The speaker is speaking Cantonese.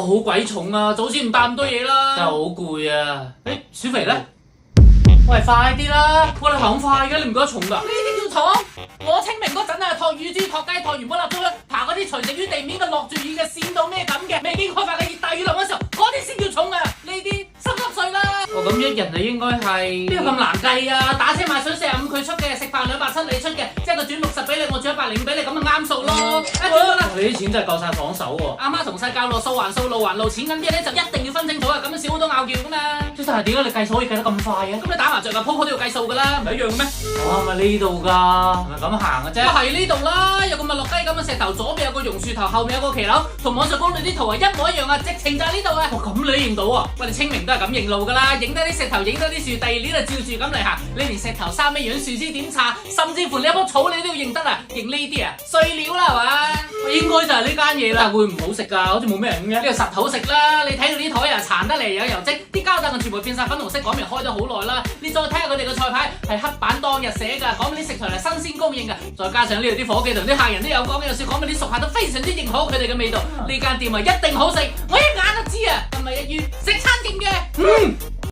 好鬼重啊！早知唔帶咁多嘢啦，真係好攰啊！小肥咧？喂，快啲啦！哇，你行咁快嘅，你唔覺得重㗎？呢啲叫重？我清明嗰陣啊，托乳豬、托雞、托元寶蠟燭咧，爬嗰啲垂直於地面嘅落住雨嘅跣到咩咁嘅，未經開發嘅熱帶雨林嗰時候，嗰啲先叫重啊！呢啲濕濕碎啦。哦，咁一人就應該係邊有咁難計啊？打車買水45佢出嘅，食飯270你出嘅，即係佢轉60俾你，我轉105俾你，咁咪啱數咯。你啲錢真係夠晒綁手喎！阿媽從細教落數還數，路還路，錢緊啲咧就一定要分清楚啊！咁樣少好多拗撬噶嘛。但係點解你計數可以計得咁快嘅？咁你打麻雀啊，鋪鋪都要計數噶啦，唔係一樣嘅咩？哦，咪呢度㗎，係咪咁行嘅啫？係呢度啦，有個麥樂雞咁嘅石頭，左邊有個榕樹頭，後面有個騎樓，同網上公裏啲圖係一模一樣啊！直情就係呢度啊！咁你認到啊？喂，你清明都係咁認路噶啦，影低啲石頭，影低啲樹，第二年就照住咁嚟行。你連石頭生咩樣，樹枝點插，甚至乎你一樖草你都要認得啊！認呢啲啊，碎料啦係嘛？應該就係呢間嘢啦，但會唔好食㗎？好似冇咩人嘅。呢個實好食啦，你睇到啲台啊殘得嚟有油漬，啲膠凳全部變晒粉紅色，講明開咗好耐啦。你再睇下佢哋個菜牌係黑板當日寫㗎，講明啲食材係新鮮供應㗎。再加上呢度啲伙計同啲客人都有講有笑，講明啲熟客都非常之認可佢哋嘅味道。呢間店啊一定好食，我一眼就知啊，今日一於食餐勁嘅。